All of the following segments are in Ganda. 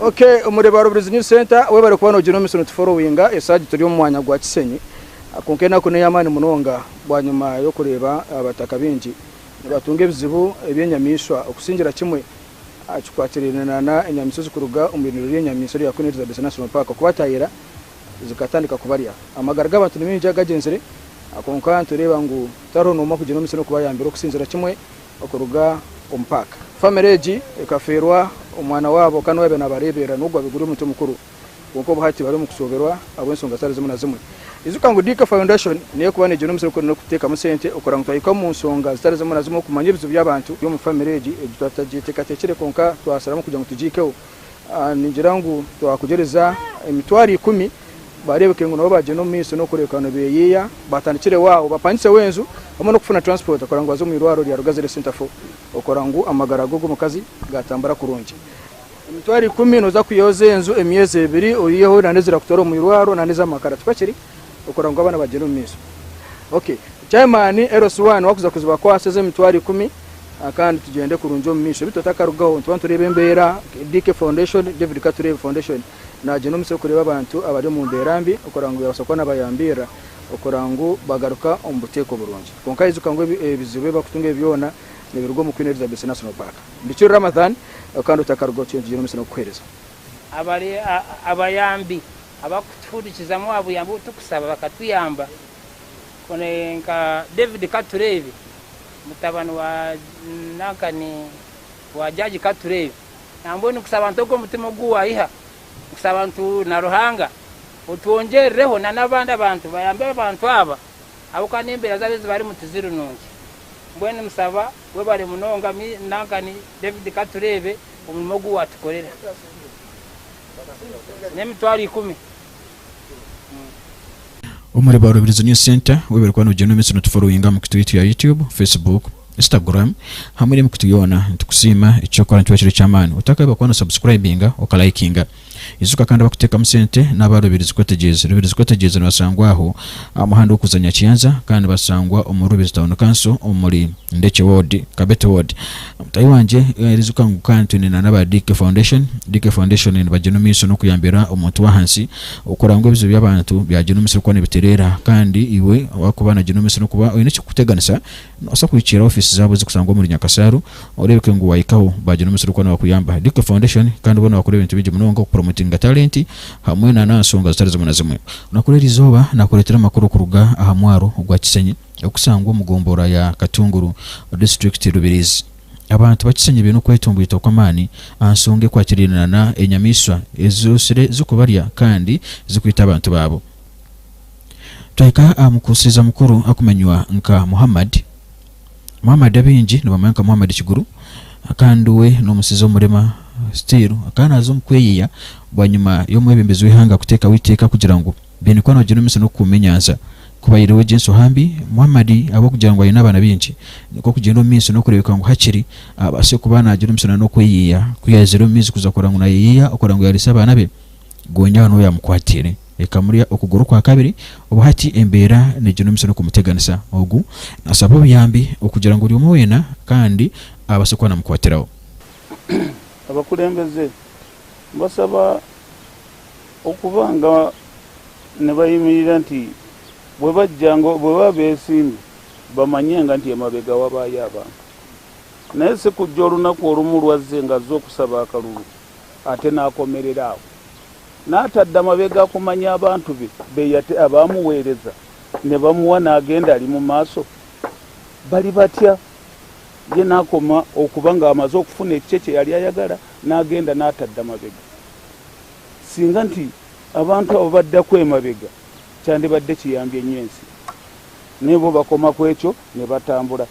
Okay, Omuri Bayirukangyirira News Center we bari kubana ugino misono followinga esaji turi mu mwanya gwa Kishenyi akunkena kune yamani munonga bwanyuma yo kureba abataka bingi batunge bizibu ebyenyamishwa okusingira kimwe akikwatirana na enyamisozi kuruga umubiniro y'enyamisho ya Kuniriza National Park kubatayira zikatandika kubarya amagara g'abantu nimingi agagenzere akonka tureba ngo taro no makugino misono kuba yambira okusinzira kimwe okuruga ompaka family ekaferwa umwana wabo kana webe nabarebera nubwo biguri umuntu mukuru kuko bahati bari mu kusoberwa abensonga zari zimwe na zimwe izuka ngo D.K.F Foundation niyo kubane gino misoro ko no kuteka musente okora ngutayika mu nsonga zari zimwe na zimwe kumanya ibizu by'abantu yo mu family edutategeka tekere konka twasaramo kugira ngo tujikeho ningira ngo twakugereza emitwari 10 barebeke ngo nabo baje no miso no kurekana beyiya batandikire wao bapanditse wenzu bamo no kufuna transport okora ngo azo mu irwaro rya Rugazire Center for okora ngo amagarago go mukazi gatambara kurungi emitwari 10 noza kuyoze enzu emyeze 2 uriyeho nanezira kutoro mu irwaro naneza makara twakiri okora ngo abana baje no miso. Okay, chairman RS1 wakuza kuziba kwaseze emitwari 10 akandi tugende kurunjo mu misho bitotaka rugaho ntu turebe mbera D.K.F Foundation David Katurebe Foundation na jeno misoro kureba abantu abari mu nderambi okora ngo yabasakwa nabayambira okora ngo bagaruka ombuteko burungi konka izuka ngo bizibe bakutunge byona nebirgo mu Kuniriza National Park ndicho Ramadan kandi utakargo cyenje misoro kwereza abari abayambi abakutfudikizamo abuyambi tukusaba bakatuyamba konenka David Katurebe mutabano wa nakani wa jaji Katurebe nambone kusaba ntoko mutima guwayiha kusaba ntu na ruhanga utuongereho na nabanda abantu bayambe abantu aba abukanimbe yazabeze bari mutiziru nungi mbone musaba we bari munonga nakani David Katurebe umulimo guwatukorera nemitwari 10 Omuri Bayirukangyirira News Center we bari kwano ugino misono tufollowinga mu Twitter ya YouTube, Facebook, Instagram hamwe mu kutuyona tukusima icyo kora ntwakire cyamani utakaba kwana subscribinga okalikinga izuka kandi bakuteka musente n'abarubiriza kwategeza basangwaho amahando kuzanya kiyanza kandi basangwa Omuri Town Council Omuri ndeke ward Kabete ward mutayi wanje izuka ngukantu ni naba D.K.F Foundation ni bajeno miso no kuyambira omuntu wa hansi ukora ngo bizo by'abantu byajeno miso ko nebiterera kandi iwe wakubana jeno miso no kuba oyine kuteganisa osa kwicira office zabo zikusangwa muri Nyakasaru orebeke ngo wayikaho bajeno miso ko nakuyamba D.K.F Foundation kandi ubona bakore ibintu bije munongo promoting talent hamwe na nasonga zitari zimwe na zimwe nakorera izoba nakoretera makuru kuruga ahamwaro ugwa Kishenyi okusangwa mugombora ya Katunguru district Rubirizi abantu bakisenye ibintu kwetumbuye kwamani ansonge kwakirina na enyamiswa ezosire zukubarya kandi zikwita abantu babo twaika amukusiza mukuru akumenywa nka Muhammad abingi nibamanka Muhammad Kiguru akanduwe no musizo murema still akana azumkweyiya bwanyuma yo mwebembezi wihanga kuteka witeka kugira ngo bene kwano gino miso no kumenyaza kubayiriwe jinso hambi Muhammad abo kugira ngo ayina abana bingi niko kugenda miso no kurebeka ngo hakiri abase kubana gino miso no kweyiya kuyazero mizi kuzakora ngo nayiya okora ngo yarisa abana be Goonya no yamukwatire ekamuriya okuguru kwa kabiri obuhati embera ne gino miso no kumuteganisa ogu asaba byambi okugira ngo uri umwena kandi abase kwana mukwatirawo abakulembeze basaba okubanga ne bayimirira nti bwe bajjango bwe babeesimbi bamanyenga nti emabega wabayo abantu naye se kujja olunaku olumu lwazze nga azze okusaba akalulu ate n'akomerera awo n'atadde amabega akumanya abantu be abaamuweereza ne bamuwa n'agenda ali mu maaso bali batya ye nakoma okuba nga amaze okufuna ekikye yali ayagala n'agenda n'atadde amabega singa nti abantu abo badda kwemabega kyandibadde kiyambye ennyo ensi nebo bakoma ku ekyo ne batambula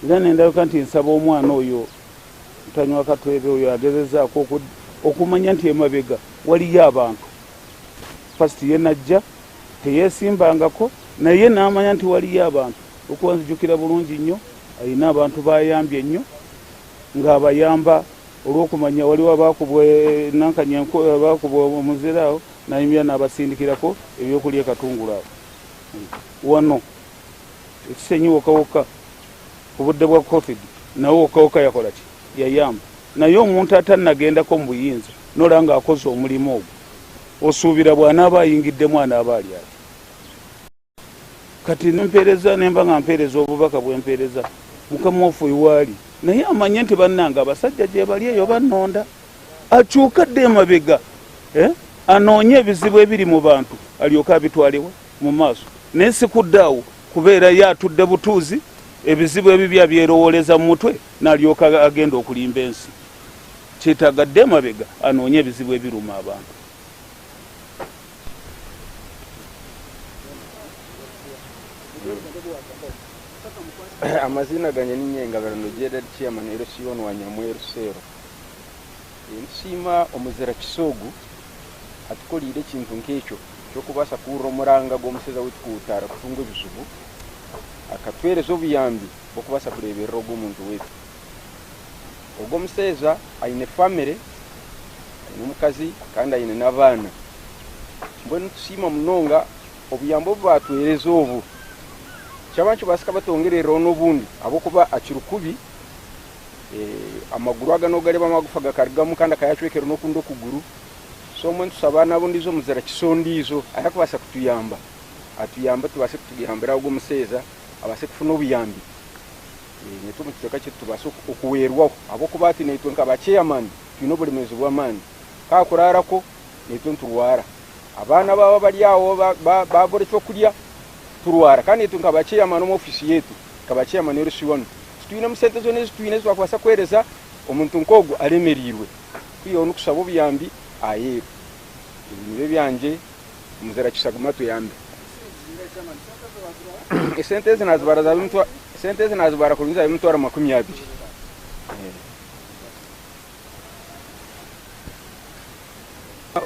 era nendabika nti nsaba omwana oyo mutanywa Katurebe oyo agezezaako okumanya nti emabega waliyo abantu fasiti ye najja teyeesimbangako naye n'amanya nti waliyo abantu okuba nzijukira bulungi nnyo ayina abantu bayambye nnyo ng'abayamba olw'okumanya waliwo abaakubwe nankanyanko abaakubwe omuziraawo nayimya n'abasindikirako ebyokulya ekatungulu awo wano Kishenyi wokawoka ku budde bwa COVID nawe wokawoka yakola ki yayamba naye omuntu atannagendako mu buyinza nolanga akoze omulimu ogwo osuubira bw'anaaba ayingiddemu anaaba ali ati kati nempeereza nemba nga mpeereza obubaka bwempeereza mukama waffe waali naye amanye nti bannanga abasajja gye bali eyo bannonda akyukadde emabega anoonye ebizibu ebiri mu bantu alyoka abitwalewo mu maaso naye sikuddaawo kubeera ye atudde butuuzi ebizibu ebibya byerowoleza mu mutwe n'alyoka agenda okulimba ensi kyetaagadde emabega anoonye ebizibu ebiruma abantu amazina ganye ninyengabarano jeda chairman erosiyon wa Nyamwe Rusero nsima omuzira kisogu atukolire kintu nk'ekyo kyokubasa kurra omuranga gw'omuseza w'ekikutara kutunga ebizibu akatwereza obuyambi bw'okubasa kureeberera ogw'omuntu wetu ogwo omuseza aine family aine omukazi kandi aine n'abaana mbwenu tusiima munonga obuyambi obu batwereza obu kyabantu basika batongerera n'obundi abokuba akirukubi amaguru agano galeba amagufa gakarigamu kandi akayacwekera n'okundi okuguru so mwe tusaba nabo ndizo muzira kisondizo ayakubasa kutuyamba atuyamba tubase kutuyambira ogwo omuseza abase kufuna obuyambi netu muteka cyo tubase okuwerwaho abokuba ati netu nkaba chairman twino bulimezi bw'amani kakurarako netu nturwara abana baba bali awo babore cyo kulya turwara kandi netu nkaba chairman mu office yetu nkaba chairman y'Rusiwano twine musente zone twine zwakwasa kwereza omuntu nkogo alemerirwe kwiyo nukusaba obuyambi aye ibintu byanje muzera kisaguma tuyambe senteze nazibara za mtu senteze nazibara kuliza mtu ara 20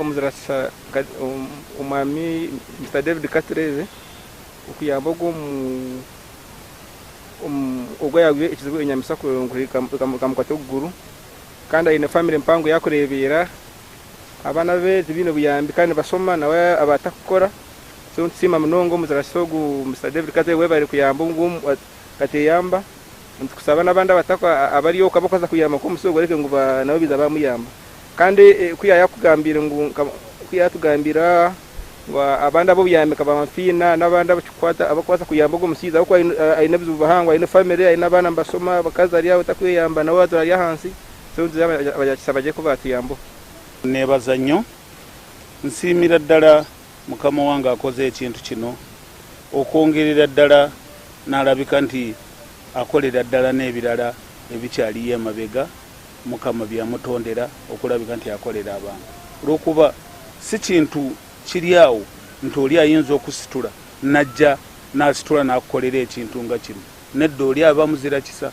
omuzera umami Mr. D.K.F ukuyamba go ogwa yagwe ekizibu enyamisa kamukwato guru kandi ine family mpango yakurebera abana be bino buyambi kandi basoma nawe abatakukora so ntsima munongo muzara sogu Mr. D.K.F webari kuyamba ngum kateyamba ntukusaba nabanda batakwa abari yo kabakoza kuyamba ko musogo reke nguba nawe biza bamuyamba kandi kuya yakugambira kuya tugambira wa abanda bo buyambi kabamfina nabanda bachikwata abakwasa kuyamba go musiza uko aina bizu bahangwa aina family aina bana basoma bakaza ali takwiyamba na watu ali hansi so abajakisabaje ko batuyambo nebaza nnyo nsiimira ddala mukama wange akoze ekintu kino okwongerera ddala n'alabika nti akolera ddala n'ebirala ebikyaliyo emabega mukama byamutondera okulabika nti akolera abantu olwokuba si kintu kiri awo nti oli ayinza okusitula najja n'asitula n'akukolera ekintu nga kino nedda oli aba muzira kisa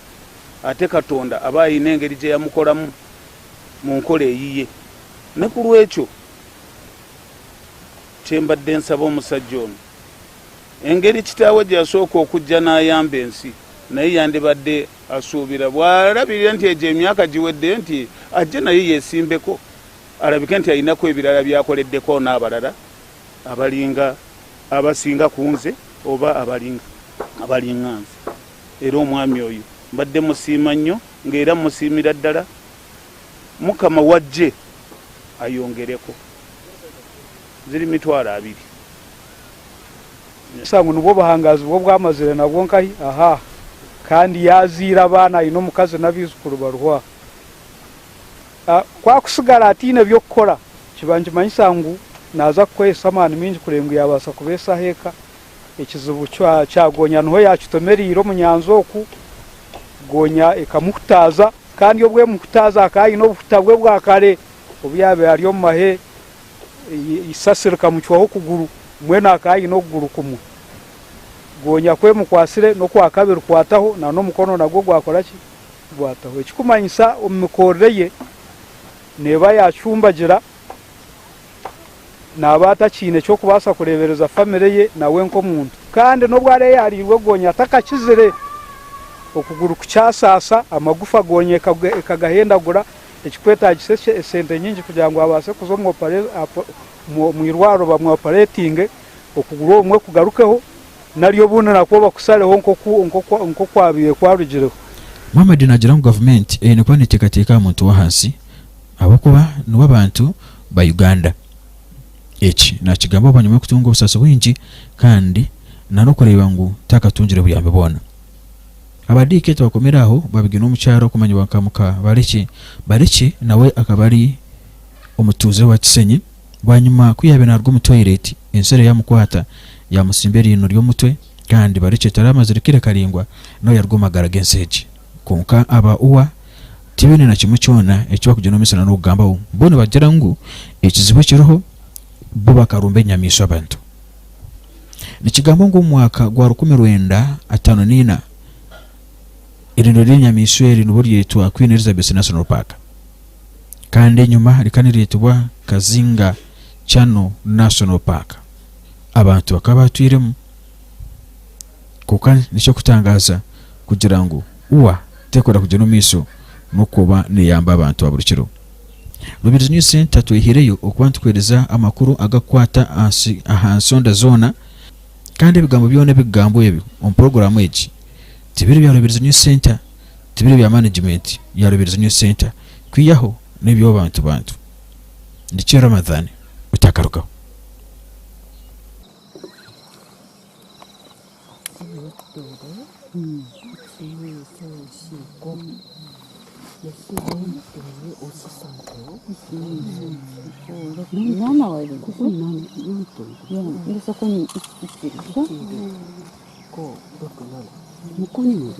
ate Katonda aba ayina engeri gye yamukolamu mu nkola eyiye ne ku lwekyo kyembadde nsaba omusajja ono engeri kitaawe gye yasooka okujja n'ayamba ensi naye yandibadde asuubira bw'alabirira nti egyo emyaka giwedde nti ajje naye yeesimbeko alabike nti ayinako ebirala byakoleddeko n'abalala abalinga abasinga ku nze oba abalinga nze era omwami oyo mbadde musiima nnyo ng'era musiimira ddala mukama wajje ayongereko ziri 200 sangu nubo bahangazi bo bwamazire nabwo nkahi aha kandi yazira abana ino mukazi nabizukuru barwa kwa kusigara atine byokora kibanje manyisangu naza kwesa amani mingi kurengu yabasa kubesa heka ekizibu cyagonya nho yakitomeriro munyanzoku gonya ekamukutaza kandi obwe mukutaza akayi no butabwe bwakare obyabe ari omumahe isasirika muchwaho kuguru mwena akayi no kuguru kumwe gonya kwe mukwasire no kwa kabiri kwataho na no mukono nagwo gwakoraki gwataho ekikumanyisa omukoreye neba yachumbagira nabata kine cyo kubasa kurebereza family ye nawe nko muntu kandi no bware yarirwe gonya takakizire okuguru kucyasasa amagufa gonye kagahendagura ekikweta gisese esente nyingi kugira ngo abase kuzomo mu irwaro bamwe operating okuguru omwe kugarukeho nariyo buna nakoba kusaleho nko kwabiye kwarugireho Muhammad nagira mu government ne kwa nitekateka muntu wa hansi abokuba nibo abantu ba Uganda. Eki nakigamba abanyuma kutunga obusasi bwingi kandi nanokureba ngu takatungire buyambe bona. Abadike twakomeraho babigina omukyaro kumanya bakamuka bariki nawe akabari omutuze wa Kishenyi bwanyuma kuyabe narwo mu toilet ensere yamukwata yamusimbera ino ry'omutwe kandi bariki taramazirikire karingwa no yarwomagara genseji konka aba uwa tibene na kimwe cyona ekyo kugena omisana no kugamba bone bagira ngu ekizibu kiroho buba karumbe nyamisho abantu. Nikigambo ngo mwaka gwa 1954 irindo ry'inyamisho eri nubo ryitwa Queen Elizabeth National Park kandi nyuma rikaniritwa Kazinga Chano National Park. Abantu bakaba batwiremu kuko nicyo kutangaza kugira ngo uwa tekora kugena omiso nokuba niyamba abantu aburukiro. Rubirizi News Center tuhireyo okubantu kwereza amakuru agakwata ahansonda zona kandi bigambo byone bigambo ebi on program egi tibiri bya Rubirizi News Center tibiri bya management ya Rubirizi News Center kwiyaho nebyo bantu ndikira Ramadhani utakaruka. Mukoni